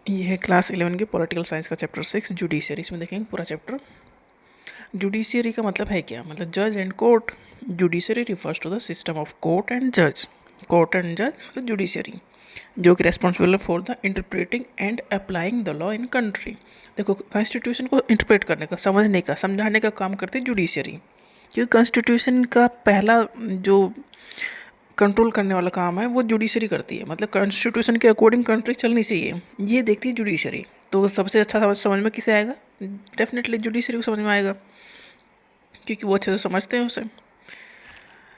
ये है क्लास 11 के पॉलिटिकल साइंस का चैप्टर 6 जुडिशरी। इसमें देखेंगे पूरा चैप्टर। जुडिशरी का मतलब है क्या, मतलब जज and court. Judiciary refers to the system of court and जज। कोर्ट एंड जज मतलब जुडिशरी, जो कि responsible for the interpreting and applying the law in country. देखो, कॉन्स्टिट्यूशन को इंटरप्रेट करने का, समझने का, समझाने का काम करती है जुडिशरी। क्योंकि कॉन्स्टिट्यूशन का पहला जो कंट्रोल करने वाला काम है वो जुडिशरी करती है। मतलब कॉन्स्टिट्यूशन के अकॉर्डिंग कंट्री चलनी चाहिए, ये देखती है जुडिशरी। तो सबसे अच्छा समझ में किसे आएगा? डेफिनेटली जुडिशरी को समझ में आएगा, क्योंकि वो अच्छे से समझते हैं उसे।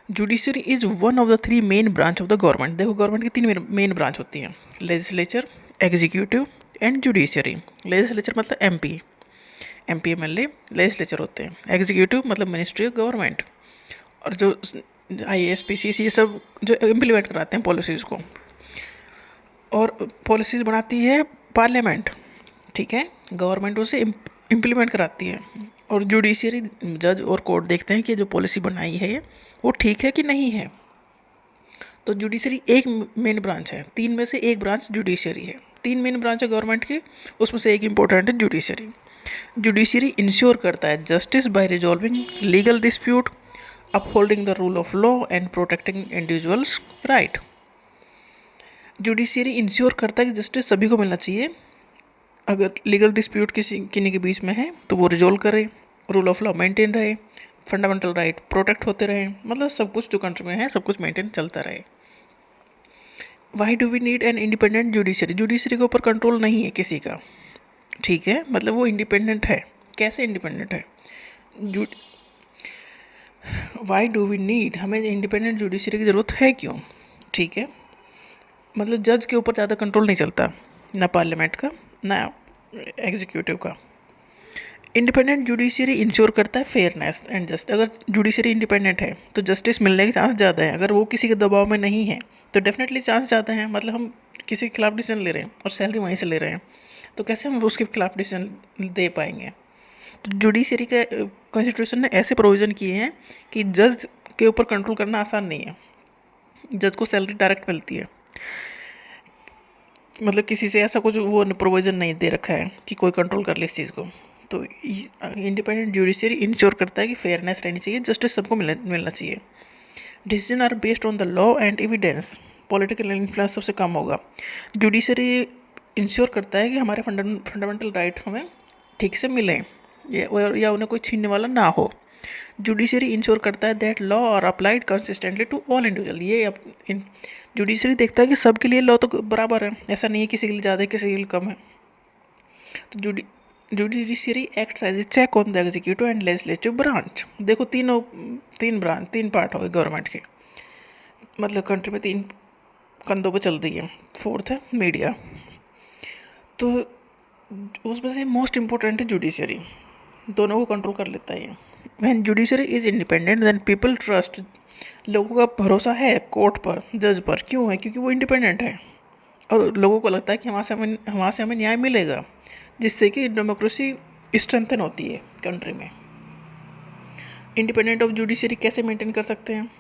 Judiciary is one of the three main branch of the government. देखो, गवर्नमेंट की तीन मेन ब्रांच होती हैं: legislature, executive and judiciary. Legislature मतलब एमपी, एमपी एमएलए लेजिस्लेचर होते हैं। एग्जीक्यूटिव मतलब मिनिस्ट्री ऑफ गवर्नमेंट, और जो आईएएस पीसीएस ये सब जो इम्प्लीमेंट कराते हैं पॉलिसीज़ को, और पॉलिसीज़ बनाती है पार्लियामेंट। ठीक है, गवर्नमेंट उसे इम्प्लीमेंट कराती है। और जुडिशरी, जज और कोर्ट देखते हैं कि जो पॉलिसी बनाई है वो ठीक है कि नहीं है। तो जुडिशरी एक मेन ब्रांच है, तीन में से एक ब्रांच जुडिशरी है। तीन मेन ब्रांच है गवर्नमेंट की, उसमें से एक इम्पोर्टेंट है जुडिशरी। जुडिशरी इंश्योर करता है justice by resolving legal dispute, upholding the rule of law and protecting individuals right. Judiciary ensure करता है कि जस्टिस सभी को मिलना चाहिए। अगर लीगल डिस्प्यूट किन्हीं के बीच में है तो वो रिजोल्व करे, रूल ऑफ लॉ मेंटेन रहे, फंडामेंटल राइट प्रोटेक्ट होते रहे, मतलब सब कुछ जो कंट्री में है सब कुछ मेंटेन चलता रहे। Why do we need an independent judiciary? Judiciary के ऊपर कंट्रोल नहीं है किसी का, ठीक है, मतलब वो इंडिपेंडेंट है। कैसे इंडिपेंडेंट है? वाई डू वी नीड, हमें इंडिपेंडेंट जुडिशरी की ज़रूरत है क्यों? ठीक है, मतलब जज के ऊपर ज़्यादा कंट्रोल नहीं चलता, ना पार्लियामेंट का ना एग्जीक्यूटिव का। इंडिपेंडेंट जुडिशरी इंश्योर करता है फेयरनेस एंड जस्ट। अगर जुडिशरी इंडिपेंडेंट है तो जस्टिस मिलने के चांस ज़्यादा है। अगर वो किसी के दबाव में नहीं है तो डेफिनेटली चांस ज़्यादा हैं। मतलब हम किसी के खिलाफ डिसीजन ले रहे हैं और सैलरी वहीं से ले रहे हैं, तो कैसे हम उसके खिलाफ डिसीजन दे पाएंगे? तो जुडिशरी का कॉन्स्टिट्यूशन ने ऐसे प्रोविज़न किए हैं कि जज के ऊपर कंट्रोल करना आसान नहीं है। जज को सैलरी डायरेक्ट मिलती है, मतलब किसी से ऐसा कुछ वो प्रोविज़न नहीं दे रखा है कि कोई कंट्रोल कर ले इस चीज़ को। तो इंडिपेंडेंट जुडिशरी इंश्योर करता है कि फेयरनेस रहनी चाहिए, जस्टिस सबको मिलना चाहिए। Decision are based on the law and evidence, political influence सबसे कम होगा। जुडिशरी इंश्योर करता है कि हमारे फंडामेंटल राइट हमें ठीक से मिलें या उन्हें कोई छीनने वाला ना हो। जुडिशरी इंश्योर करता है that law are applied consistently to all individual. ये जुडिशरी देखता है कि सबके लिए लॉ तो बराबर है, ऐसा नहीं है किसी के लिए ज़्यादा है किसी के लिए कम है। तो judiciary acts as a check on the executive and legislative branch. देखो, तीन पार्ट हो गए गवर्नमेंट के, मतलब कंट्री में तीन कंधों पे चल रही है। फोर्थ है मीडिया, तो उसमें से मोस्ट इम्पोर्टेंट है जुडिशरी, दोनों को कंट्रोल कर लेता है ये। When judiciary is independent then people trust, लोगों का भरोसा है कोर्ट पर, जज पर। क्यों है? क्योंकि वो इंडिपेंडेंट है और लोगों को लगता है कि वहाँ से हमें न्याय मिलेगा, जिससे कि डेमोक्रेसी स्ट्रेंथन होती है कंट्री में। इंडिपेंडेंट ऑफ जुडिशरी कैसे मेंटेन कर सकते हैं?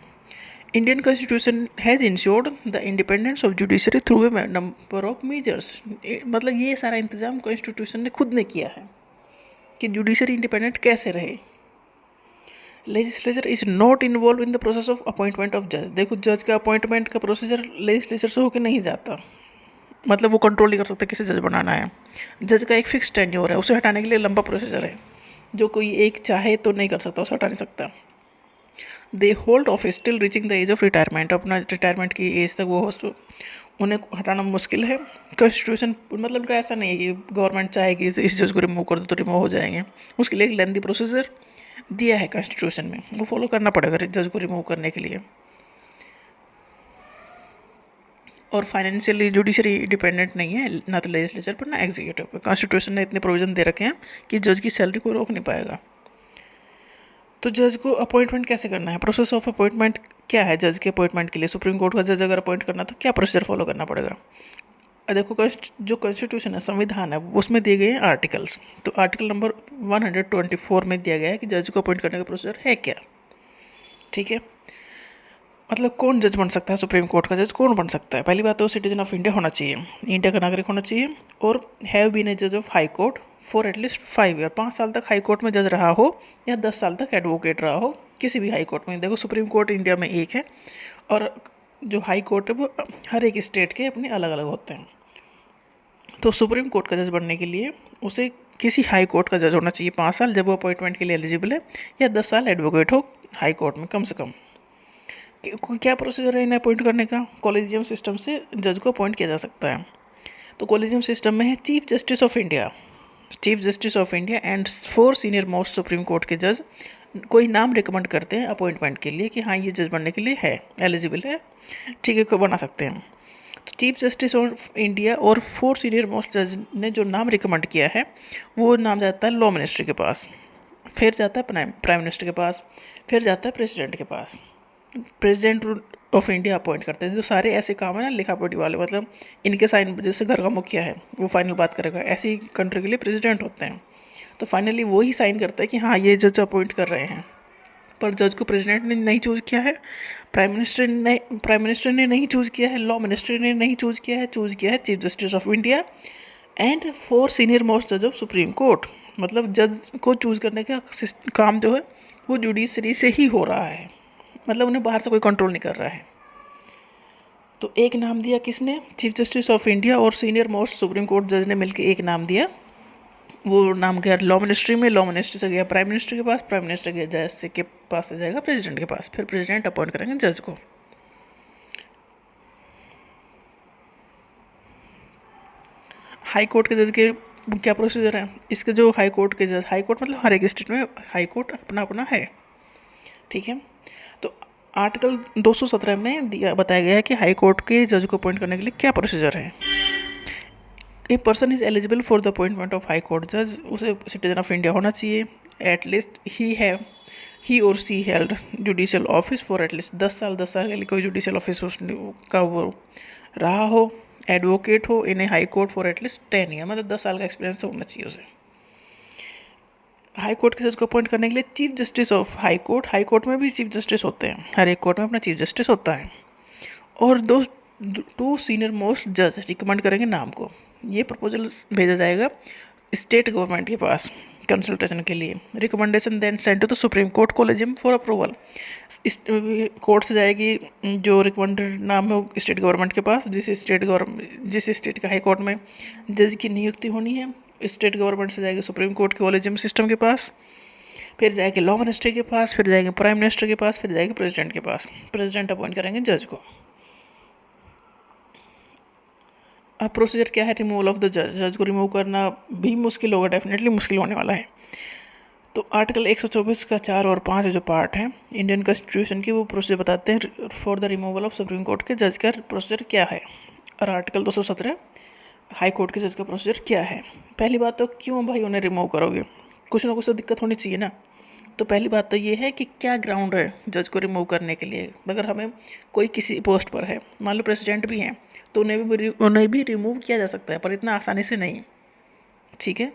Indian constitution has insured the independence of judiciary through a number of measures. मतलब ये सारा इंतजाम कॉन्स्टिट्यूशन ने खुद ने किया है कि जुडिशरी इंडिपेंडेंट कैसे रहे। Legislature is not involve in the process of appointment of जज। देखो, जज का अपॉइंटमेंट का प्रोसीजर लेजिस्लेचर से होकर नहीं जाता, मतलब वो कंट्रोल नहीं कर सकता किसे जज बनाना है। जज का एक फिक्स टेन्योर है, उसे हटाने के लिए लंबा प्रोसीजर है, जो कोई एक चाहे तो नहीं कर सकता, उसे हटा नहीं सकता। They hold office till reaching the age of retirement, अपना रिटायरमेंट की एज तक वो हो, उन्हें हटाना मुश्किल है। कॉन्स्टिट्यूशन मतलब उनका ऐसा नहीं है कि गवर्नमेंट चाहेगी इस जज को रिमूव कर दो तो रिमूव हो जाएंगे। उसके लिए एक लेंदी प्रोसीजर दिया है कॉन्स्टिट्यूशन में, वो फॉलो करना पड़ेगा जज को रिमूव करने के लिए। और फाइनेंशियली जुडिशरी डिपेंडेंट नहीं है, ना तो लेजिस्लेचर पर ना एग्जीक्यूटिव पर। कॉन्स्टिट्यूशन ने इतने प्रोविजन दे रखे हैं कि जज की सैलरी को रोक नहीं पाएगा। तो जज को अपॉइंटमेंट कैसे करना है? प्रोसेस ऑफ अपॉइंटमेंट क्या है जज के अपॉइंटमेंट के लिए? सुप्रीम कोर्ट का जज अगर अपॉइंट करना तो क्या प्रोसीजर फॉलो करना पड़ेगा? देखो, जो कॉन्स्टिट्यूशन है, संविधान है, उसमें दिए गए हैं आर्टिकल्स। तो आर्टिकल नंबर 124 में दिया गया है कि जज को अपॉइंट करने का प्रोसीजर है क्या। ठीक है, मतलब कौन जज बन सकता है, सुप्रीम कोर्ट का जज कौन बन सकता है? पहली बात तो सिटीजन ऑफ इंडिया होना चाहिए, इंडिया का नागरिक होना चाहिए, और हैव बीन ए जज of high court for at least 5 year, 5 साल तक हाई कोर्ट में जज रहा हो, या 10 साल तक एडवोकेट रहा हो किसी भी हाई कोर्ट में। देखो सुप्रीम कोर्ट इंडिया में एक है, और जो हाई कोर्ट है वो हर एक स्टेट के अपने अलग अलग होते हैं। तो सुप्रीम कोर्ट का जज बनने के लिए उसे किसी हाई कोर्ट का जज होना चाहिए 5 साल, जब वो अपॉइंटमेंट के लिए एलिजिबल है, या 10 साल एडवोकेट हो हाई कोर्ट में कम से कम। क्या प्रोसीजर है इन्हें अपॉइंट करने का? कॉलेजियम सिस्टम से जज को अपॉइंट किया जा सकता है। तो कॉलेजियम सिस्टम में है chief justice of India, chief justice of India and 4 senior most supreme court के जज कोई नाम रिकमेंड करते हैं अपॉइंटमेंट के लिए कि हाँ ये जज बनने के लिए है, एलिजिबल है, ठीक है, को बना सकते हैं। तो चीफ जस्टिस ऑफ इंडिया और 4 सीनियर मोस्ट जज ने जो नाम रिकमेंड किया है वो नाम जाता है लॉ मिनिस्ट्री के पास, फिर जाता है प्राइम मिनिस्टर के पास, फिर जाता है प्रेसिडेंट के पास। प्रेसिडेंट ऑफ इंडिया अपॉइंट करते हैं। जो सारे ऐसे काम है ना लिखा पढ़ी वाले, मतलब इनके साइन, जैसे घर का मुखिया है वो फाइनल बात करेगा, ऐसी कंट्री के लिए प्रेसिडेंट होते हैं। तो फाइनली वो ही साइन करता है कि हाँ ये जज अपॉइंट कर रहे हैं। पर जज को प्रेसिडेंट ने नहीं चूज़ किया है, प्राइम मिनिस्टर ने नहीं चूज़ किया है, लॉ मिनिस्टर ने नहीं चूज़ किया है chief justice of India and 4 senior most जज ऑफ सुप्रीम कोर्ट। मतलब जज को चूज़ करने का काम जो है वो जुडिशरी से ही हो रहा है, मतलब उन्हें बाहर से कोई कंट्रोल नहीं कर रहा है। तो एक नाम दिया किसने? चीफ जस्टिस ऑफ इंडिया और सीनियर मोस्ट सुप्रीम कोर्ट जज ने मिलकर एक नाम दिया, वो नाम गया लॉ मिनिस्ट्री में, लॉ मिनिस्ट्री से गया प्राइम मिनिस्टर के पास, प्राइम मिनिस्टर के जज के पास से जाएगा प्रेसिडेंट के पास, फिर प्रेसिडेंट अपॉइंट करेंगे जज को। हाई कोर्ट के जज के क्या प्रोसीजर है इसके? जो हाई कोर्ट के जज, हाई कोर्ट मतलब हर एक स्टेट में हाई कोर्ट अपना अपना है, ठीक है। तो आर्टिकल 217 में बताया गया है कि हाई कोर्ट के जज को अपॉइंट करने के लिए क्या प्रोसीजर है। A person is eligible for the appointment of high court जज, उसे सिटीजन ऑफ इंडिया होना चाहिए, at least he or she held judicial office for at least 10 साल, 10 साल के लिए कोई जुडिशियल ऑफिस का वो रहा हो, एडवोकेट हो in a high court for at least 10 year, मतलब 10 साल का एक्सपीरियंस तो होना चाहिए उसे। हाई कोर्ट के जज को अपॉइंट करने के लिए chief justice of high court में भी चीफ जस्टिस होते हैं, हर एक कोर्ट में अपना चीफ जस्टिस होता है, और 2 सीनियर मोस्ट जज रिकमेंड करेंगे नाम को। ये प्रपोजल भेजा जाएगा स्टेट गवर्नमेंट के पास कंसल्टेशन के लिए, recommendation then send to the supreme court collegium for approval. इस कोर्ट से जाएगी जो रिकमेंडेड नाम है वो स्टेट गवर्नमेंट के पास, जिस स्टेट के हाई कोर्ट में जज की नियुक्ति होनी है, स्टेट गवर्नमेंट से जाएगी सुप्रीम कोर्ट के कॉलेजियम सिस्टम के पास, फिर जाएगी लॉ मिनिस्ट्री के पास, फिर जाएगी प्राइम मिनिस्टर के पास, फिर जाएगी प्रेसिडेंट के पास। प्रेसिडेंट अपॉइंट करेंगे जज को। अब प्रोसीजर क्या है रिमूवल ऑफ द जज? जज को रिमूव करना भी मुश्किल होगा, डेफिनेटली मुश्किल होने वाला है। तो आर्टिकल 124 का 4 और 5 जो पार्ट है इंडियन कॉन्स्टिट्यूशन की, वो प्रोसीजर बताते हैं for the removal of supreme court के जज का प्रोसीजर क्या है, और आर्टिकल 217 हाई कोर्ट के जज का प्रोसीजर क्या है। पहली बात तो क्यों भाई उन्हें रिमूव करोगे, कुछ ना कुछ तो दिक्कत होनी चाहिए ना। तो पहली बात तो ये है कि क्या ग्राउंड है जज को रिमूव करने के लिए। अगर हमें कोई किसी पोस्ट पर है, मान लो प्रेसिडेंट भी हैं, तो उन्हें भी रिमूव किया जा सकता है, पर इतना आसानी से नहीं, ठीक है।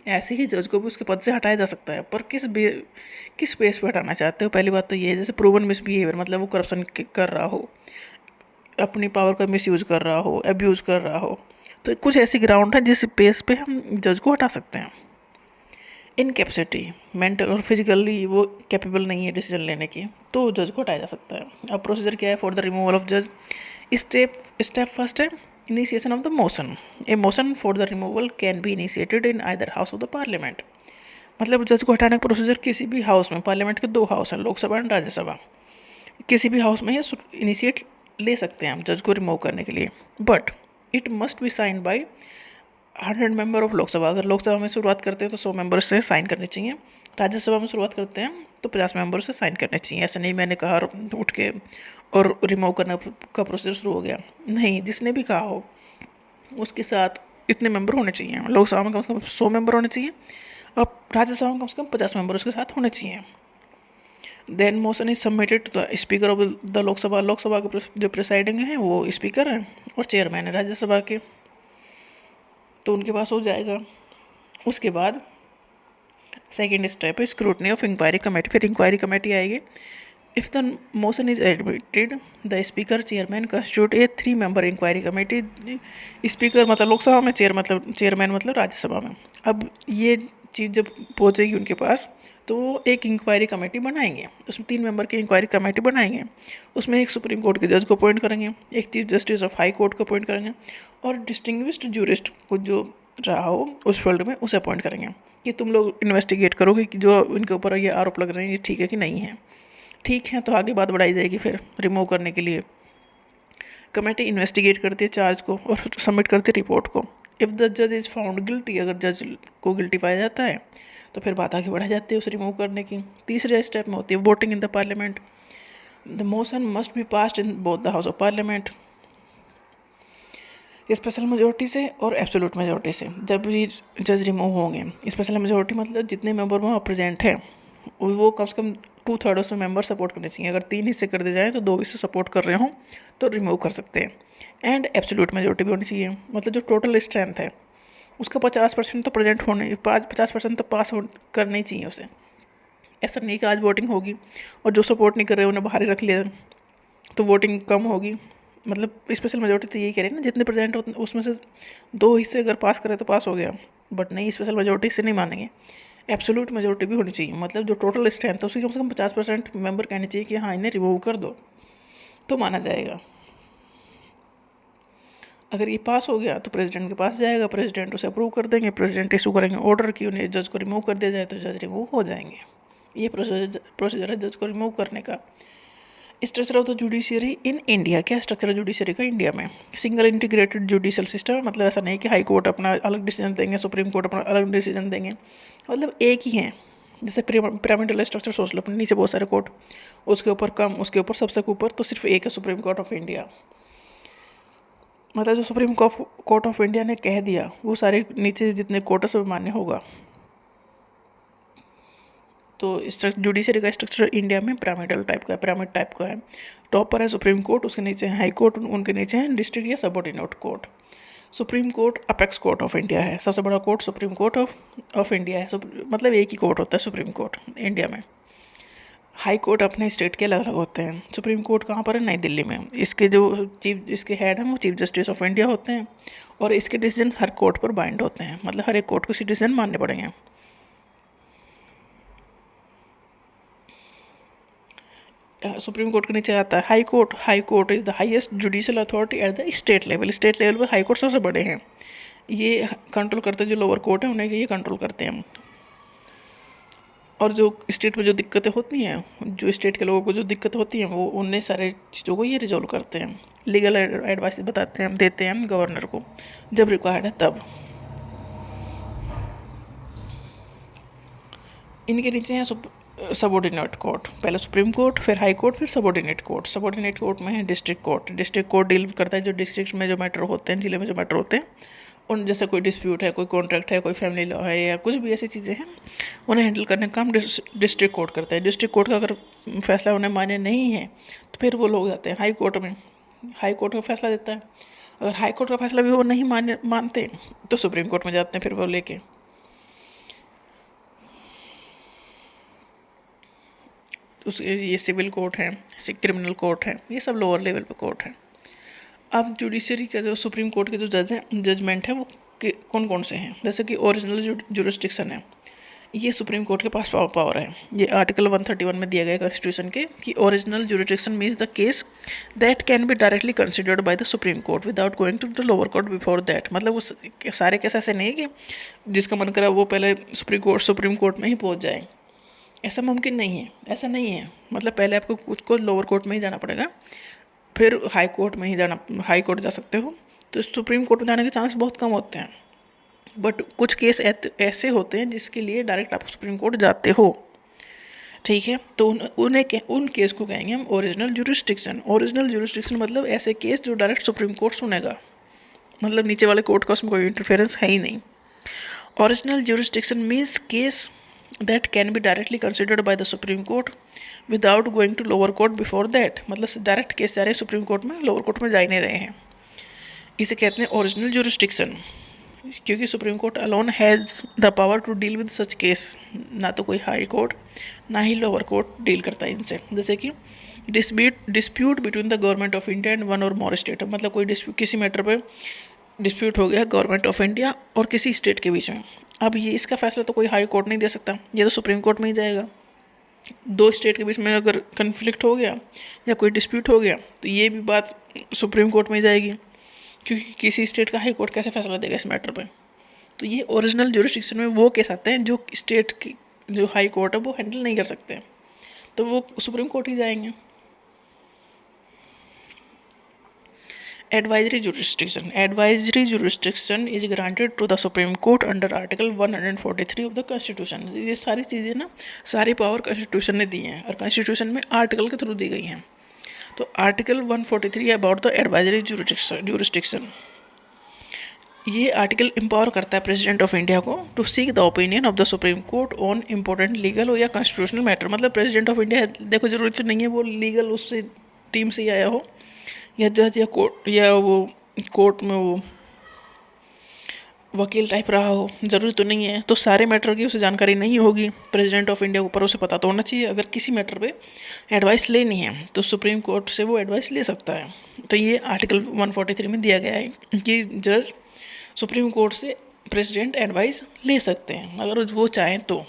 ऐसे ही जज को भी उसके पद से हटाया जा सकता है, पर किस बेस पे हटाना चाहते हो? पहली बात तो ये है, जैसे प्रूवन मिसबिहेवियर, मतलब वो करप्शन कर रहा हो, अपनी पावर का मिसयूज कर रहा हो, अब्यूज़ कर रहा हो, तो कुछ ऐसी ग्राउंड है जिस बेस पे हम जज को हटा सकते हैं। इनकेपेसिटी, मेंटल और फिजिकली वो कैपेबल नहीं है डिसीजन लेने की, तो जज को हटाया जा सकता है। अब प्रोसीजर क्या है फॉर द रिमूवल ऑफ जज? स्टेप फर्स्ट है initiation of the motion. A motion for the removal can be initiated in either house of the parliament. मतलब जज को हटाने का प्रोसीजर किसी भी हाउस में, पार्लियामेंट के 2 हाउस हैं, लोकसभा एंड राज्यसभा, किसी भी हाउस में ये इनिशिएट ले सकते हैं हम जज को रिमूव करने के लिए, but it must be sign by 100 member of Lok Sabha. अगर लोकसभा में शुरुआत करते हैं तो 100 मेंबर से साइन करने चाहिए, राज्यसभा में शुरुआत करते हैं तो 50 मेंबर से साइन करने चाहिए। ऐसा नहीं मैंने कहा और उठ के और रिमूव करने का प्रोसीजर शुरू हो गया, नहीं, जिसने भी कहा हो उसके साथ इतने मेंबर होने चाहिए। लोकसभा में कम से कम 100 मेंबर होने चाहिए, और राज्यसभा में कम से कम 50 मेंबर उसके साथ होने चाहिए। Then motion is submitted to the speaker of the Lok Sabha. Lok Sabha के जो प्रिसाइडिंग है वो स्पीकर है और चेयरमैन है राज्यसभा के, तो उनके पास हो जाएगा। उसके बाद सेकेंड स्टेप है स्क्रूटनी ऑफ इंक्वायरी कमेटी। फिर इंक्वायरी कमेटी आएगी, If the motion is admitted, the speaker chairman constitute a 3-member inquiry committee. Speaker मतलब लोकसभा में, चेयरमैन मतलब राज्यसभा में. अब ये चीज़ जब पहुँचेगी उनके पास तो वो एक इंक्वायरी कमेटी बनाएंगे. उसमें 3 मेंबर की इंक्वायरी कमेटी बनाएंगे. उसमें एक सुप्रीम कोर्ट के जज को अपॉइंट करेंगे, एक chief justice of high court को अपॉइंट करेंगे और डिस्टिंग्विश्ड जूरिस्ट को जो रहा हो उस फील्ड में उसे अपॉइंट करेंगे कि तुम लोग इन्वेस्टिगेट करोगे कि जो उनके ऊपर ये आरोप लग रहे हैं ये ठीक है कि नहीं है. ठीक है तो आगे बात बढ़ाई जाएगी. फिर रिमूव करने के लिए कमेटी इन्वेस्टिगेट करती है चार्ज को और सबमिट करती है रिपोर्ट को. इफ़ द जज इज़ फाउंड गिल्टी, अगर जज को गिल्टी पाया जाता है तो फिर बात आगे बढ़ाई जाती है उसे रिमूव करने की. तीसरे स्टेप में होती है voting in the parliament. The motion must be passed in both the house of parliament, special majority से और एब्सोल्यूट मेजोरिटी से. जब भी जज रिमूव होंगे, स्पेशल मेजोरिटी मतलब जितने मेंबर वहाँ प्रेजेंट हैं वो कम से कम 2/3 उसमें मेंबर सपोर्ट करने चाहिए. अगर 3 हिस्से कर दिए जाएँ तो 2 हिस्से सपोर्ट कर रहे हों तो रिमूव कर सकते हैं. एंड एब्सोल्यूट मेजोरिटी भी होनी चाहिए, मतलब जो टोटल स्ट्रेंथ है उसका 50% तो प्रेजेंट होने 50% तो पास करना ही चाहिए उसे. ऐसा नहीं कि आज वोटिंग होगी और जो सपोर्ट नहीं कर रहे उन्हें बाहर ही रख लिया तो वोटिंग कम होगी. मतलब स्पेशल मेजोरिटी तो यही कह रहे हैं ना, जितने प्रेजेंट होते उसमें से 2 हिस्से अगर पास करें तो पास हो गया. बट नहीं, स्पेशल मेजोरिटी से नहीं मानेंगे. एब्सोल्यूट मेजोरिटी भी होनी चाहिए, मतलब जो टोटल स्ट्रेंथ है उसकी कम से कम 50% मेंबर कहने चाहिए कि हाँ इन्हें रिमूव कर दो तो माना जाएगा. अगर ये पास हो गया तो प्रेसिडेंट के पास जाएगा, प्रेसिडेंट उसे अप्रूव कर देंगे, प्रेसिडेंट इशू करेंगे ऑर्डर कि उन्हें जज को रिमूव कर दिया जाए तो जज रिमूव हो जाएंगे. ये प्रोसीजर है जज को रिमूव करने का. Structure of the judiciary in India. क्या स्ट्रक्चर है जुडिशियरी का इंडिया में? Single integrated judicial system. मतलब ऐसा नहीं कि हाई कोर्ट अपना अलग डिसीजन देंगे, सुप्रीम कोर्ट अपना अलग डिसीजन देंगे, मतलब एक ही है. जैसे पिरामिडल स्ट्रक्चर सोच लो, अपने नीचे बहुत सारे कोर्ट, उसके ऊपर कम, उसके ऊपर सबसे ऊपर तो सिर्फ एक है सुप्रीम कोर्ट ऑफ इंडिया. मतलब जो सुप्रीम कोर्ट ऑफ इंडिया ने कह दिया वो सारे नीचे जितने कोर्ट है सब मान्य होगा. तो जुडिशरी का स्ट्रक्चर इंडिया में पिरामिडल टाइप का है, पिरामिड टाइप का है. टॉप पर है सुप्रीम कोर्ट, उसके नीचे है हाई कोर्ट, उनके नीचे है डिस्ट्रिक्ट या subordinate court. Supreme court apex court of India है, सबसे बड़ा court supreme court of India है. मतलब एक ही कोर्ट होता है सुप्रीम कोर्ट इंडिया में. हाई कोर्ट अपने स्टेट के अलग अलग होते हैं. सुप्रीम कोर्ट कहाँ पर है? नई दिल्ली में. इसके जो इसके हेड हैं वो चीफ जस्टिस ऑफ इंडिया होते हैं और इसके डिसीजन हर कोर्ट पर बाइंड होते हैं, मतलब हर एक कोर्ट को डिसीजन मानने पड़ेंगे. सुप्रीम कोर्ट के नीचे आता है high court. High court is the highest judicial authority at the state level. State level पर हाई कोर्ट सबसे बड़े हैं. ये कंट्रोल करते हैं जो लोअर कोर्ट है उन्हें, ये कंट्रोल करते हैं. और जो स्टेट में जो दिक्कतें होती हैं, जो स्टेट के लोगों को जो दिक्कत होती हैं वो उन्हें सारे चीज़ों को ये रिजॉल्व करते हैं. लीगल एडवाइस बताते हैं, देते हैं गवर्नर को जब रिक्वायर्ड है तब. इनके नीचे हैं सबऑर्डिनेट कोर्ट. पहले सुप्रीम कोर्ट, फिर हाई कोर्ट, फिर सबऑर्डिनेट कोर्ट. सबऑर्डिनेट कोर्ट में है district court. District court deal करता है जो डिस्ट्रिक्ट में जो मैटर होते हैं, जिले में जो मैटर होते हैं उन, जैसे कोई डिस्प्यूट है, कोई कॉन्ट्रैक्ट है, कोई फैमिली लॉ है या कुछ भी ऐसी चीज़ें हैं, उन्हें हैंडल करने का काम डिस्ट्रिक्ट कोर्ट करता है. डिस्ट्रिक्ट कोर्ट का अगर फैसला उन्हें मान्य नहीं है तो फिर वो लोग जाते हैं हाई कोर्ट में. हाई कोर्ट का फैसला देता है. अगर हाई कोर्ट का फैसला भी वो नहीं मानते तो सुप्रीम कोर्ट में जाते हैं फिर वो लेके. तो ये सिविल कोर्ट है, क्रिमिनल कोर्ट है, ये सब लोअर लेवल पे कोर्ट है. अब जुडिशरी का जो सुप्रीम कोर्ट के जो जज हैं, जजमेंट है वो कौन कौन से हैं? जैसे कि ओरिजिनल जुरिस्डिक्शन है, ये सुप्रीम कोर्ट के पास पावर है. ये आर्टिकल 131 में दिया गया कॉन्स्टिट्यूशन के कि original jurisdiction means the case that can be directly considered by the supreme court without going to the lower court before that. मतलब वो सारे केस ऐसे नहीं कि जिसका मन करा वो पहले सुप्रीम कोर्ट में ही पहुँच जाए. ऐसा मुमकिन नहीं है, ऐसा नहीं है. मतलब पहले आपको खुद को लोअर कोर्ट में ही जाना पड़ेगा, फिर हाई कोर्ट में ही जाना, हाई कोर्ट जा सकते हो. तो सुप्रीम कोर्ट में जाने के चांस बहुत कम होते हैं. बट कुछ केस ऐसे होते हैं जिसके लिए डायरेक्ट आप सुप्रीम कोर्ट जाते हो. ठीक है, तो उन केस को कहेंगे हम ओरिजिनल जुरिस्डिक्शन. ओरिजिनल जुरिस्डिक्शन मतलब ऐसे केस जो डायरेक्ट सुप्रीम कोर्ट सुनेगा, मतलब नीचे वाले कोर्ट का उसमें कोई इंटरफेरेंस है ही नहीं. Original jurisdiction means case that can be directly considered by the Supreme Court without going to lower court before that. मतलब डायरेक्ट केस जा रहे हैं सुप्रीम कोर्ट में, लोअर कोर्ट में जा ही नहीं रहे हैं. इसे कहते हैं ओरिजिनल जुरिस्डिक्शन. क्योंकि supreme court alone has the power to deal with such case, ना तो कोई हाई कोर्ट ना ही लोअर कोर्ट डील करता है इनसे। जैसे कि dispute between the government of India and one और मोर स्टेट, मतलब कोई किसी मैटर पे डिस्प्यूट हो गया गवर्नमेंट ऑफ इंडिया और किसी स्टेट के बीच में। अब ये इसका फैसला तो कोई हाई कोर्ट नहीं दे सकता, ये तो सुप्रीम कोर्ट में ही जाएगा। दो स्टेट के बीच में अगर कन्फ्लिक्ट हो गया या कोई डिस्प्यूट हो गया तो ये भी बात सुप्रीम कोर्ट में जाएगी, क्योंकि किसी स्टेट का हाई कोर्ट कैसे फैसला देगा इस मैटर पे। तो ये ओरिजिनल ज्यूरिसडिक्शन में वो केस आते हैं जो स्टेट की जो हाई कोर्ट है वो हैंडल नहीं कर सकते, तो वो सुप्रीम कोर्ट ही जाएंगे। Advisory jurisdiction is granted to the Supreme Court under Article 143 of the Constitution। ये सारी चीज़ें ना, सारी पावर कॉन्स्टिट्यूशन ने दी हैं और कॉन्स्टिट्यूशन में आर्टिकल के थ्रू दी गई हैं। तो article 143 about the advisory jurisdiction, ये आर्टिकल एम्पावर करता है प्रेसिडेंट ऑफ इंडिया को to seek the opinion of the supreme court on important legal या कॉन्स्टिट्यूशनल मैटर। मतलब प्रेसिडेंट ऑफ इंडिया, देखो जरूरत नहीं है वो लीगल उससे टीम से ही आया हो, या जज या कोर्ट में वो वकील टाइप रहा हो, ज़रूरी तो नहीं है। तो सारे मैटर की उसे जानकारी नहीं होगी प्रेसिडेंट ऑफ इंडिया को, पर उसे पता तो होना चाहिए। अगर किसी मैटर पे एडवाइस लेनी है तो सुप्रीम कोर्ट से वो एडवाइस ले सकता है। तो ये आर्टिकल 143 में दिया गया है कि जज सुप्रीम कोर्ट से प्रेसिडेंट एडवाइस ले सकते हैं अगर वो चाहें तो।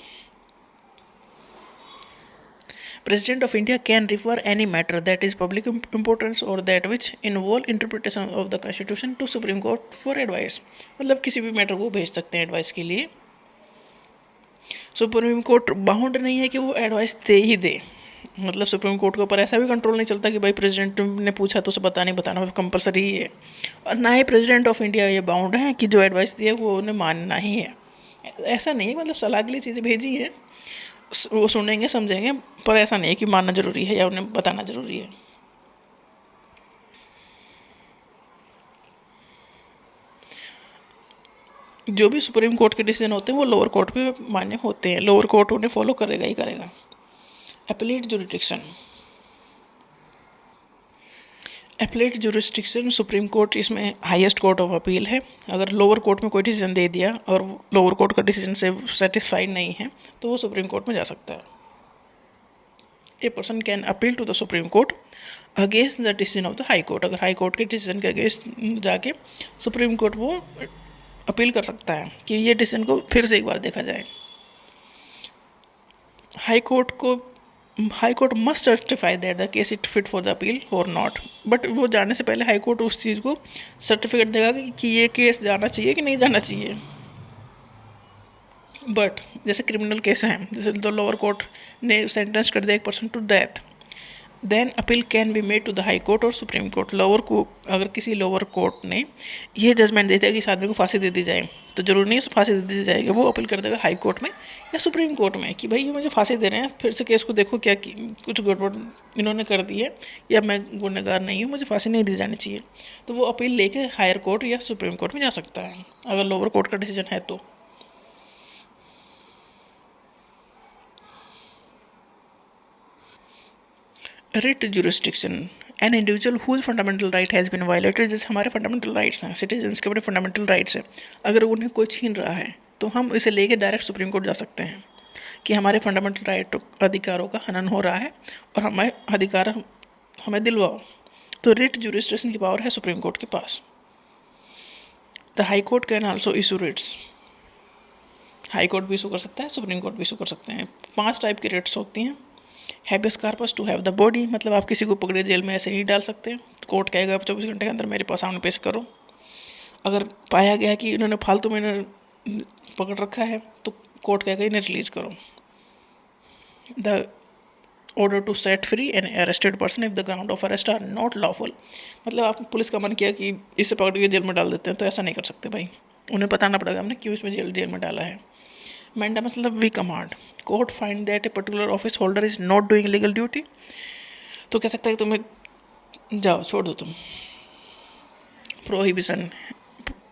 President of India can refer any matter that is public importance or that which involve interpretation of the Constitution to Supreme Court for advice। मतलब किसी भी मैटर को भेज सकते हैं एडवाइस के लिए। सुप्रीम कोर्ट बाउंड नहीं है कि वो एडवाइस दे ही दे, मतलब सुप्रीम कोर्ट के ऊपर ऐसा भी कंट्रोल नहीं चलता कि भाई प्रेसिडेंट ने पूछा तो उसे बताना कंपलसरी ही है। और ना ही प्रेसिडेंट ऑफ इंडिया ये बाउंड है कि जो एडवाइस दिए वो उन्हें मानना ही है, ऐसा नहीं है। मतलब सलाह के लिए चीज़ें भेजी है, वो सुनेंगे समझेंगे, पर ऐसा नहीं है कि मानना ज़रूरी है या उन्हें बताना ज़रूरी है। जो भी सुप्रीम कोर्ट के डिसीजन होते हैं वो लोअर कोर्ट पे मान्य होते हैं, लोअर कोर्ट उन्हें फॉलो करेगा ही करेगा। Appellate jurisdiction, appellate jurisdiction supreme court इसमें हाईएस्ट कोर्ट ऑफ अपील है। अगर लोअर कोर्ट में कोई डिसीजन दे दिया और लोअर कोर्ट का डिसीजन से सेटिस्फाइड नहीं है तो वो सुप्रीम कोर्ट में जा सकता है। A person can appeal to the supreme court against the decision of the high court. अगर हाई कोर्ट के डिसीजन के अगेंस्ट जाके सुप्रीम कोर्ट वो अपील कर सकता है कि ये डिसीजन को फिर से एक बार देखा जाए। High court must certify that the case it fit for the appeal और नॉट। बट वो जाने से पहले हाई कोर्ट उस चीज़ को सर्टिफिकेट देगा कि ये केस जाना चाहिए कि नहीं जाना चाहिए। बट जैसे क्रिमिनल केस हैं, जैसे तो लोअर कोर्ट ने सेंटेंस कर दिया एक person to death, then appeal can be made to the high court और सुप्रीम कोर्ट। लोअर को अगर किसी लोअर कोर्ट ने ये जजमेंट दे दिया कि इस आदमी को फांसी दे दी जाए, तो जरूरी नहीं है फांसी दे दी जाएगी, वो अपील कर देगा हाई कोर्ट में या सुप्रीम कोर्ट में कि भाई ये मुझे फांसी दे रहे हैं, फिर से केस को देखो क्या कुछ गड़बड़ इन्होंने कर दी है या मैं गुनहगार नहीं हूँ, मुझे फांसी नहीं दी जानी चाहिए। तो वो अपील लेके हायर कोर्ट या सुप्रीम कोर्ट में जा सकता है अगर लोअर कोर्ट का डिसीजन है तो। Writ jurisdiction, an individual whose fundamental right has been violated. जैसे हमारे फंडामेंटल राइट्स हैं, सिटीजन्स के अपने फंडामेंटल राइट्स हैं, अगर उन्हें कोई छीन रहा है तो हम इसे लेके डायरेक्ट सुप्रीम कोर्ट जा सकते हैं कि हमारे फंडामेंटल राइट अधिकारों का हनन हो रहा है और हमें अधिकार हमें दिलवाओ। तो रिट जुरिस्डिक्शन की पावर है सुप्रीम कोर्ट के पास। The high court can also issue writs, high court भी इशू कर सकता है, सुप्रीम कोर्ट भी इशू कर सकते हैं। 5 टाइप की रिट्स होती हैं। Habeas corpus to have the body, मतलब आप किसी को पकड़े जेल में ऐसे नहीं डाल सकते, कोर्ट कहेगा आप 24 घंटे के अंदर मेरे पास सामने पेश करो। अगर पाया गया कि इन्होंने फालतू में पकड़ रखा है तो कोर्ट कहेगा इन्हें रिलीज करो। The order to set free an arrested person if the ground of arrest are not lawful, मतलब आप पुलिस का मन किया कि इसे पकड़ के जेल में डाल देते हैं तो ऐसा नहीं कर सकते भाई, उन्हें बताना पड़ेगा हमने क्यों इसमें जेल में डाला है। मैंडा मतलब we command, court find that a particular office holder is not doing legal duty, तो कह सकता है कि तुम्हें जाओ छोड़ दो तुम। Prohibition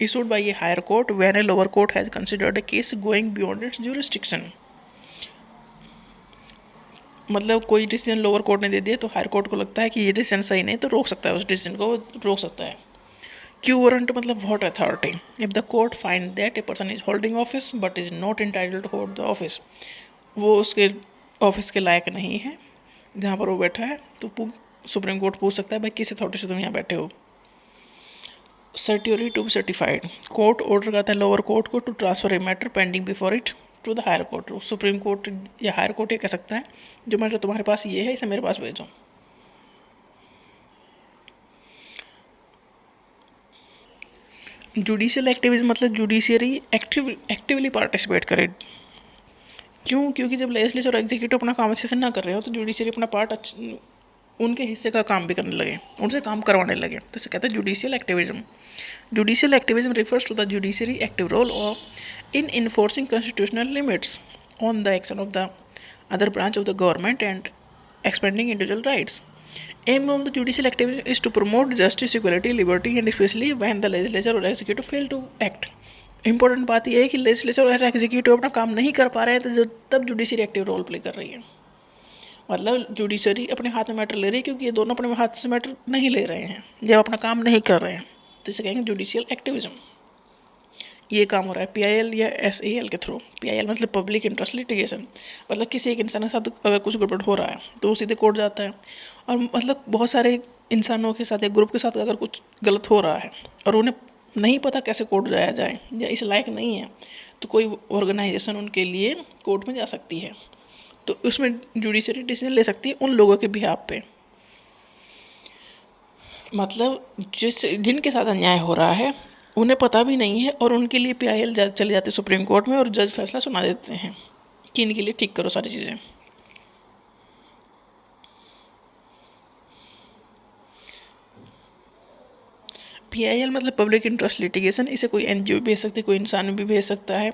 issued by a higher court when a lower court has considered a case going beyond its jurisdiction, मतलब कोई डिसीजन लोअर कोर्ट ने दे दिया तो हायर कोर्ट को लगता है कि ये डिसीजन सही नहीं, तो रोक सकता है उस डिसीजन को, रोक सकता है क्यू वारंट मतलब what authority. If the court find that a person is holding office but is not entitled to hold the office, वो उसके ऑफिस के लायक नहीं है जहाँ पर वो बैठा है, तो सुप्रीम कोर्ट पूछ सकता है भाई किस अथॉरिटी से तुम यहाँ बैठे हो। Certiorari to be certified, court order करता है लोअर कोर्ट को to transfer a matter pending before it to the higher court. Supreme court या हायर कोर्ट ये कह सकता है जो मैटर तुम्हारे पास ये है इसे मेरे पास भेजो। जुडिशियल एक्टिविज्म मतलब जुडिशियरी एक्टिवली पार्टिसिपेट करे। क्यों? क्योंकि जब लेजिस्लेचर और एग्जीक्यूटिव अपना काम अच्छे से ना कर रहे हो तो जुडिशियरी अपना पार्ट उनके हिस्से का काम भी करने लगे, उनसे काम करवाने लगे, तो इसे कहते हैं judicial activism. Judicial activism refers to the judiciary active role of in enforcing constitutional limits on the action of the other branch of the government and expanding individual rights. Aim of the judicial activism is to promote justice, equality, liberty and especially when the legislature or executive fail to act। Important बात यह है कि legislature और executive अपना काम नहीं कर पा रहे हैं तो तब जुडिशरी एक्टिव रोल प्ले कर रही है। मतलब जुडिशरी अपने हाथ में मैटर ले रही है क्योंकि ये दोनों अपने हाथ से मैटर नहीं ले रहे हैं, जब अपना काम नहीं कर रहे हैं तो इसे कहेंगे जुडिशियल एक्टिविज्म। ये काम हो रहा है PIL या SAL के थ्रू। PIL मतलब पब्लिक इंटरेस्ट लिटिगेशन, मतलब किसी एक इंसान के साथ अगर कुछ गड़बड़ हो रहा है तो वो सीधे कोर्ट जाता है, और मतलब बहुत सारे इंसानों के साथ या ग्रुप के साथ अगर कुछ गलत हो रहा है और उन्हें नहीं पता कैसे कोर्ट जाया जाए या इस लायक नहीं है तो कोई ऑर्गेनाइजेशन उनके लिए कोर्ट में जा सकती है, तो उसमें जुडिशरी डिसीजन ले सकती है उन लोगों के बिहाफ पे। मतलब जिनके साथ अन्याय हो रहा है उन्हें पता भी नहीं है और उनके लिए PIL चले जाते हैं सुप्रीम कोर्ट में और जज फैसला सुना देते हैं कि इनके लिए ठीक करो सारी चीज़ें। PIL मतलब पब्लिक इंटरेस्ट लिटिगेशन, इसे कोई NGO भी भेज सकती है, कोई इंसान भी भेज सकता है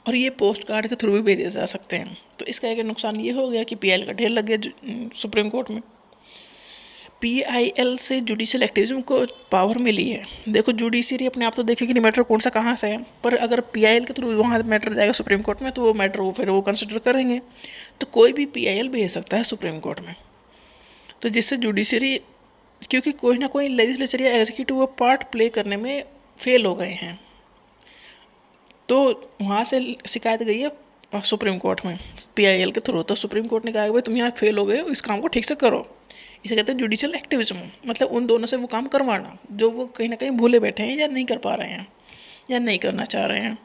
और ये पोस्ट कार्ड के थ्रू भी भेजे जा सकते हैं। तो इसका एक नुकसान ये हो गया कि PIL का ढेर लग गया सुप्रीम कोर्ट में। PIL से जुडिशियल एक्टिविज्म को पावर मिली है। देखो जुडिशरी अपने आप तो देखेगी नहीं मैटर कौन सा कहाँ से है, पर अगर PIL के थ्रू वहाँ मैटर जाएगा सुप्रीम कोर्ट में तो वो मैटर वो कंसिडर करेंगे, तो कोई भी PIL भेज सकता है सुप्रीम कोर्ट में। तो जिससे जुडिशरी, क्योंकि कोई ना कोई लेजिस्लेचर या एग्जीक्यूटिव वो पार्ट प्ले करने में फेल हो गए हैं, तो वहाँ से शिकायत गई है सुप्रीम कोर्ट में PIL के थ्रू, तो सुप्रीम कोर्ट ने कहा भाई तुम यहाँ फेल हो गए हो, इस काम को ठीक से करो। इसे कहते हैं जुडिशियल एक्टिविज्म, मतलब उन दोनों से वो काम करवाना जो वो कहीं ना कहीं भूले बैठे हैं या नहीं कर पा रहे हैं या नहीं करना चाह रहे हैं।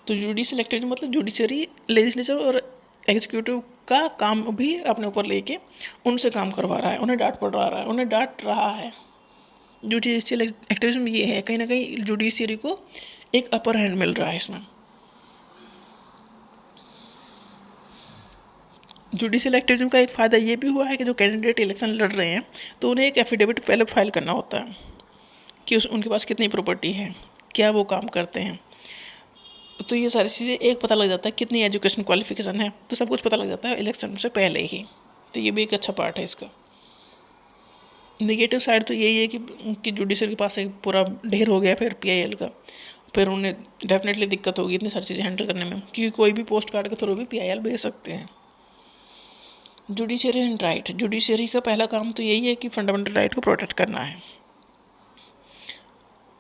तो जुडिशियल एक्टिविज्म मतलब जुडिशरी लेजिस्लेचर और एग्जीक्यूटिव का काम भी अपने ऊपर लेके उनसे काम करवा रहा है, उन्हें डांट रहा है। जुडिशियल एक्टिविज्म ये है, कहीं ना कहीं जुडिशरी को एक अपर हैंड मिल रहा है इसमें। जुडिशियल एक्टिविज्म का एक फ़ायदा ये भी हुआ है कि जो कैंडिडेट इलेक्शन लड़ रहे हैं तो उन्हें एक एफिडेविट पहले फाइल करना होता है कि उनके पास कितनी प्रॉपर्टी है, क्या वो काम करते हैं, तो ये सारी चीज़ें एक पता लग जाता है, कितनी एजुकेशन क्वालिफिकेशन है, तो सब कुछ पता लग जाता है इलेक्शन से पहले ही। तो ये भी एक अच्छा पार्ट है इसका। नेगेटिव साइड तो यही है कि जुडिशरी के पास एक पूरा ढेर हो गया फिर PIL का, फिर उन्हें डेफिनेटली दिक्कत होगी इतनी सारी चीज़ें हैंडल करने में, क्योंकि कोई भी पोस्ट कार्ड के थ्रू भी PIL भेज सकते हैं। जुडिशरी एंड राइट, जुडिशरी का पहला काम तो यही है कि फंडामेंटल राइट को प्रोटेक्ट करना है।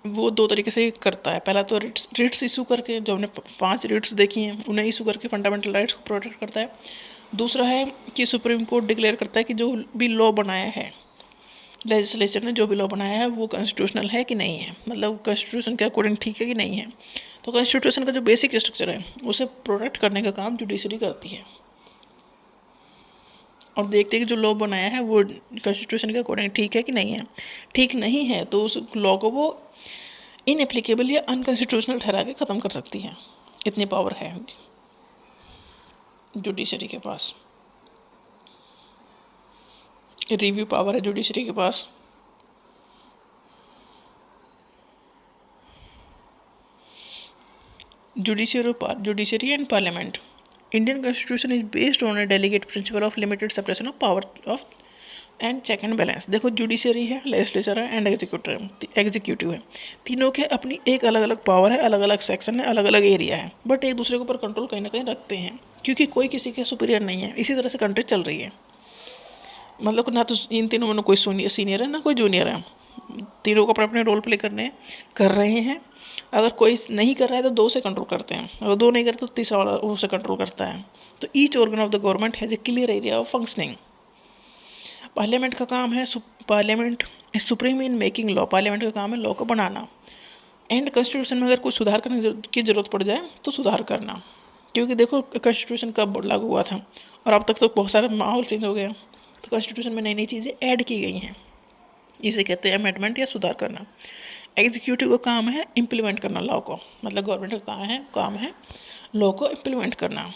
वो दो तरीके से करता है, पहला तो रिट्स इशू करके, जो हमने 5 रिट्स देखी हैं उन्हें इशू करके फंडामेंटल राइट्स को प्रोटेक्ट करता है। दूसरा है कि सुप्रीम कोर्ट डिक्लेयर करता है कि जो भी लॉ बनाया है लेजिस्लेचर ने, जो भी लॉ बनाया है वो कॉन्स्टिट्यूशनल है कि नहीं है, मतलब कॉन्स्टिट्यूशन के अकॉर्डिंग ठीक है कि नहीं है। तो कॉन्स्टिट्यूशन का जो बेसिक स्ट्रक्चर है उसे प्रोटेक्ट करने का काम जुडिशरी करती है और देखते हैं कि जो लॉ बनाया है वो कॉन्स्टिट्यूशन के अकॉर्डिंग ठीक है कि नहीं है। ठीक नहीं है तो उस लॉ को वो इनएप्लीकेबल या अनकॉन्स्टिट्यूशनल ठहरा के ख़त्म कर सकती है, इतनी पावर है जुडिशरी के पास। रिव्यू पावर है जुडिशरी के पास। Judiciary and parliament, Indian Constitution is based on a delegate principle of limited separation of power of and check and balance. देखो जुडिशरी है, लेजिस्लेचर है एंड एग्जीक्यूटिव है, तीनों के अपनी एक अलग अलग पावर है, अलग अलग सेक्शन है, अलग अलग एरिया है, बट एक दूसरे के ऊपर कंट्रोल कहीं ना कहीं रखते हैं क्योंकि कोई किसी के सुपीरियर नहीं है। इसी तरह से कंट्री चल रही है, मतलब ना तो इन तीनों में कोई सीनियर है ना कोई जूनियर है, तीनों को अपने अपने रोल प्ले कर रहे हैं। अगर कोई नहीं कर रहा है तो दो से कंट्रोल करते हैं, अगर दो नहीं करते तो तीसरा वाला उसे कंट्रोल करता है। तो each organ of the government has a clear area of functioning. Parliament का काम है, parliament is supreme in making law, parliament का काम है लॉ को बनाना। एंड कॉन्स्टिट्यूशन में अगर कुछ सुधार करने की ज़रूरत पड़ जाए तो सुधार करना, क्योंकि देखो कॉन्स्टिट्यूशन कब लागू हुआ था और अब तक तो बहुत सारा माहौल चेंज हो गया, तो कॉन्स्टिट्यूशन में नई नई चीज़ें ऐड की गई हैं, इसे कहते हैं अमेंडमेंट या सुधार करना। एग्जीक्यूटिव का काम है इम्प्लीमेंट करना लॉ को, मतलब गवर्नमेंट का काम है लॉ को इम्प्लीमेंट करना।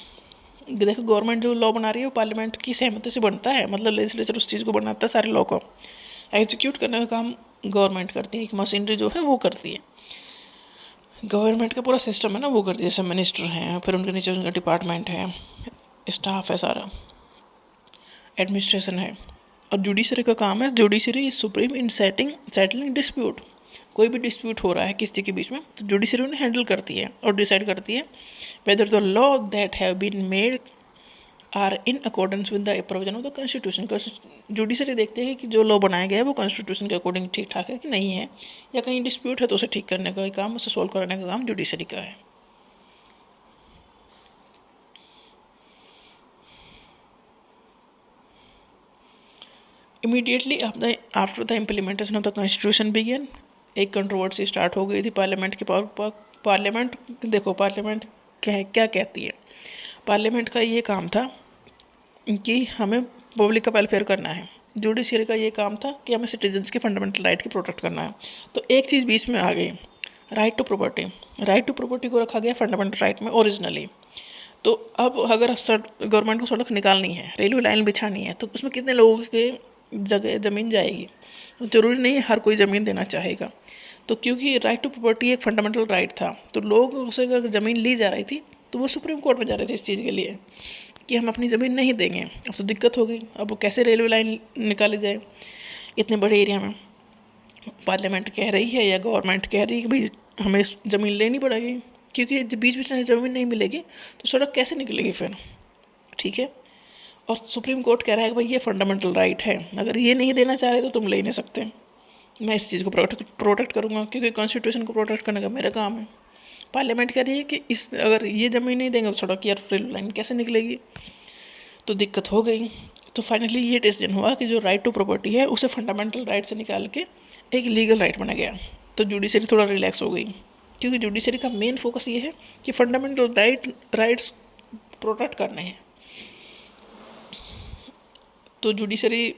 देखो गवर्नमेंट जो लॉ बना रही है वो पार्लियामेंट की सहमति से बनता है, मतलब लेजिस्लेचर उस चीज़ को बनाता है सारे लॉ को। एग्जीक्यूट करने का काम गवर्नमेंट करती है, एक मशीनरी जो है वो करती है। गवर्नमेंट का पूरा सिस्टम है ना वो करती है, जैसे मिनिस्टर हैं, फिर उनके नीचे उनका डिपार्टमेंट है, स्टाफ है, सारा एडमिनिस्ट्रेशन है। और जुडिशरी का काम है, judiciary is supreme in settling dispute. कोई भी डिस्प्यूट हो रहा है किसी के बीच में तो जुडिशरी उन्हें हैंडल करती है और डिसाइड करती है whether the law that have been made are in accordance with the provision of the constitution. Judiciary देखते हैं कि जो लॉ बनाया गया है वो कॉन्स्टिट्यूशन के अकॉर्डिंग ठीक ठाक है कि नहीं है, या कहीं डिस्प्यूट है तो उसे ठीक करने का काम, उसे सॉल्व करने का काम जुडिशरी का है। Immediately after the implementation of the constitution began, एक कंट्रोवर्सी स्टार्ट हो गई थी पार्लियामेंट के पार्लियामेंट देखो पार्लियामेंट क्या कहती है। पार्लियामेंट का ये काम था कि हमें पब्लिक का वेलफेयर करना है, जुडिशरी का ये काम था कि हमें सिटीजन्स के फंडामेंटल राइट की प्रोटेक्ट करना है। तो एक चीज़ बीच में आ गई, right to property. Right to property को रखा गया फंडामेंटल राइट में ओरिजिनली। तो अब अगर गवर्नमेंट को सड़क निकालनी है, रेलवे लाइन बिछानी है, तो उसमें कितने लोगों के जगह ज़मीन जाएगी? ज़रूरी नहीं है हर कोई ज़मीन देना चाहेगा। तो क्योंकि राइट टू प्रॉपर्टी एक फंडामेंटल राइट था, तो लोग उसे अगर ज़मीन ली जा रही थी तो वो सुप्रीम कोर्ट में जा रहे थे इस चीज़ के लिए कि हम अपनी ज़मीन नहीं देंगे। अब तो दिक्कत हो गई, अब वो कैसे रेलवे लाइन निकाली जाए इतने बड़े एरिया में? पार्लियामेंट कह रही है या गवर्नमेंट कह रही है कि भाई हमें ज़मीन लेनी पड़ेगी, क्योंकि बीच बीच में ज़मीन नहीं मिलेगी तो सड़क कैसे निकलेगी फिर? ठीक है। और सुप्रीम कोर्ट कह रहा है कि भाई ये फंडामेंटल राइट है, अगर ये नहीं देना चाह रहे तो तुम ले नहीं सकते। मैं इस चीज़ को प्रोटेक्ट करूँगा क्योंकि कॉन्स्टिट्यूशन को प्रोटेक्ट करने का मेरा काम है। पार्लियामेंट कह रही है कि इस अगर ये ज़मीन नहीं देंगे तो सड़क या रेल लाइन कैसे निकलेगी? तो दिक्कत हो गई। तो फाइनली ये डिसीजन हुआ कि जो राइट टू प्रॉपर्टी है उसे फंडामेंटल राइट से निकाल के एक लीगल राइट बना गया। तो जुडिशरी थोड़ा रिलैक्स हो गई, क्योंकि जुडिशरी का मेन फोकस ये है कि फंडामेंटल राइट्स प्रोटेक्ट करने हैं। तो जुडिशरी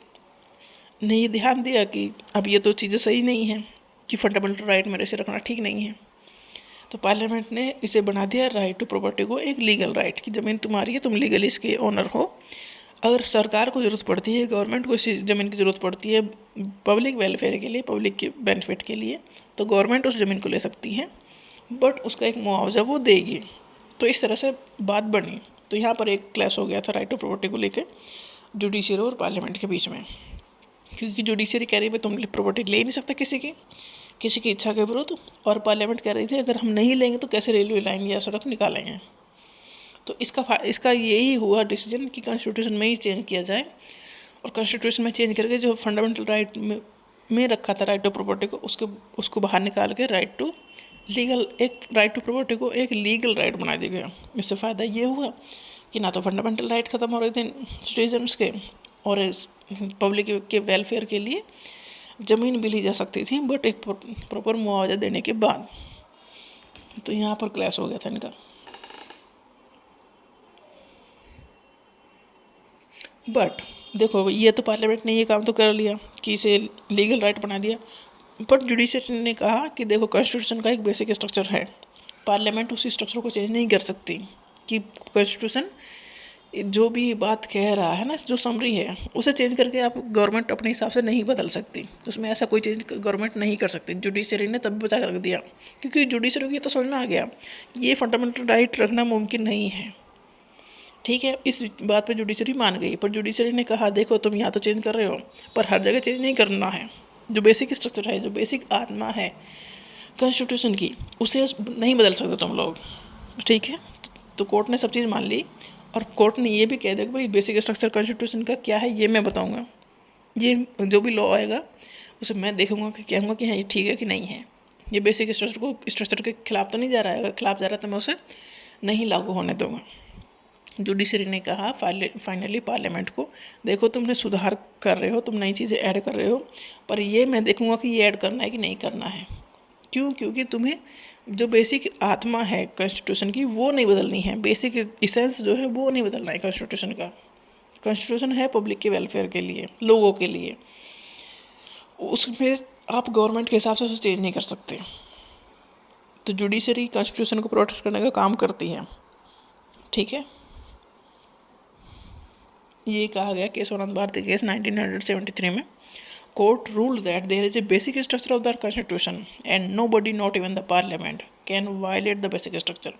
ने ये ध्यान दिया कि अब ये तो चीज़ें सही नहीं हैं, कि फंडामेंटल राइट मेरे से रखना ठीक नहीं है। तो पार्लियामेंट ने इसे बना दिया राइट टू प्रॉपर्टी को एक लीगल राइट, कि ज़मीन तुम्हारी है, तुम लीगली इसके ओनर हो। अगर सरकार को ज़रूरत पड़ती है, गवर्नमेंट को इस ज़मीन की ज़रूरत पड़ती है पब्लिक वेलफेयर के लिए, पब्लिक के बेनिफिट के लिए, तो गवर्नमेंट उस ज़मीन को ले सकती है, बट उसका एक मुआवजा वो देगी। तो इस तरह से बात बनी। तो यहाँ पर एक क्लैश हो गया था राइट टू प्रॉपर्टी को लेकर जुडिशरी और पार्लियामेंट के बीच में, क्योंकि जुडिशरी कह रही है तुम प्रॉपर्टी ले नहीं सकते किसी की इच्छा के विरुद्ध, और पार्लियामेंट कह रही थी अगर हम नहीं लेंगे तो कैसे रेलवे लाइन या सड़क निकालेंगे। तो इसका यही हुआ डिसीजन कि कॉन्स्टिट्यूशन में ही चेंज किया जाए, और कॉन्स्टिट्यूशन में चेंज करके जो फंडामेंटल राइट में रखा था राइट टू प्रॉपर्टी को, उसको बाहर निकाल के राइट टू प्रॉपर्टी को एक लीगल राइट बना दिया गया। इससे फ़ायदा ये हुआ कि ना तो फंडामेंटल राइट ख़त्म हो रहे थे सिटीजन्स के, और पब्लिक के वेलफेयर के लिए ज़मीन भी ली जा सकती थी, बट एक प्रॉपर मुआवजा देने के बाद। तो यहाँ पर क्लैश हो गया था इनका। बट देखो ये तो पार्लियामेंट ने ये काम तो कर लिया कि इसे लीगल राइट बना दिया, बट जुडिशरी ने कहा कि देखो कॉन्स्टिट्यूशन का एक बेसिक स्ट्रक्चर है, पार्लियामेंट उसी स्ट्रक्चर को चेंज नहीं कर सकती, कि कॉन्स्टिट्यूशन जो भी बात कह रहा है ना, जो समरी है उसे चेंज करके आप गवर्नमेंट अपने हिसाब से नहीं बदल सकती, उसमें ऐसा कोई चेंज गवर्नमेंट नहीं कर सकती। जुडिशरी ने तब बचा कर रख दिया, क्योंकि जुडिशरी को ये तो समझ में आ गया ये फंडामेंटल राइट रखना मुमकिन नहीं है। ठीक है, इस बात पे जुडिशरी मान गई, पर जुडिशरी ने कहा देखो तुम यहाँ तो चेंज कर रहे हो, पर हर जगह चेंज नहीं करना है। जो बेसिक स्ट्रक्चर है, जो बेसिक आत्मा है कॉन्स्टिट्यूशन की, उसे नहीं बदल सकते तुम लोग। ठीक है, तो कोर्ट ने सब चीज़ मान ली, और कोर्ट ने ये भी कह दिया कि भाई बेसिक स्ट्रक्चर कॉन्स्टिट्यूशन का क्या है ये मैं बताऊंगा। ये जो भी लॉ आएगा उसे मैं देखूंगा कि कहूँगा कि हाँ ये ठीक है कि नहीं है, ये बेसिक स्ट्रक्चर के खिलाफ तो नहीं जा रहा है, अगर खिलाफ जा रहा है तो मैं उसे नहीं लागू होने दूंगा। जुडिशरी ने कहा फाइनली पार्लियामेंट को, देखो तुमने सुधार कर रहे हो, तुम नई चीज़ें ऐड कर रहे हो, पर ये मैं देखूंगा कि ये ऐड करना है कि नहीं करना है। क्यों? क्योंकि तुम्हें जो बेसिक आत्मा है कॉन्स्टिट्यूशन की वो नहीं बदलनी है, बेसिक इसेंस जो है वो नहीं बदलना है कॉन्स्टिट्यूशन का। कॉन्स्टिट्यूशन है पब्लिक के वेलफेयर के लिए, लोगों के लिए, उसमें आप गवर्नमेंट के हिसाब से उसे चेंज नहीं कर सकते। तो जुडिशरी कॉन्स्टिट्यूशन को प्रोटेक्ट करने का काम करती है, ठीक है। ये कहा गया केशवानंद भारती केस 1973 में, court ruled that there is a basic structure of the constitution and nobody not even the parliament can violate the basic structure.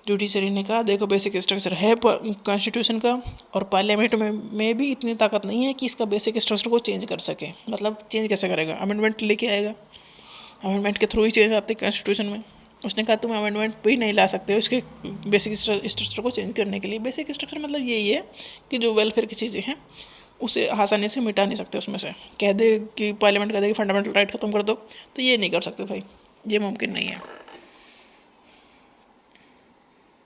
Judiciary ने कहा देखो बेसिक स्ट्रक्चर है कॉन्स्टिट्यूशन का, और पार्लियामेंट में भी इतनी ताकत नहीं है कि इसका बेसिक स्ट्रक्चर को चेंज कर सके। मतलब चेंज कैसे करेगा? अमेंडमेंट लेके आएगा, अमेंडमेंट के थ्रू ही चेंज आते हैं कॉन्स्टिट्यूशन में। उसने कहा तुम अमेंडमेंट भी नहीं ला सकते हो इसके बेसिक स्ट्रक्चर को चेंज करने के लिए। बेसिक स्ट्रक्चर मतलब यही है कि जो वेलफेयर की चीज़ें हैं उसे आसानी से मिटा नहीं सकते उसमें से। कह दे कि पार्लियामेंट कह दे कि फंडामेंटल राइट खत्म कर दो, तो ये नहीं कर सकते भाई, ये मुमकिन नहीं है।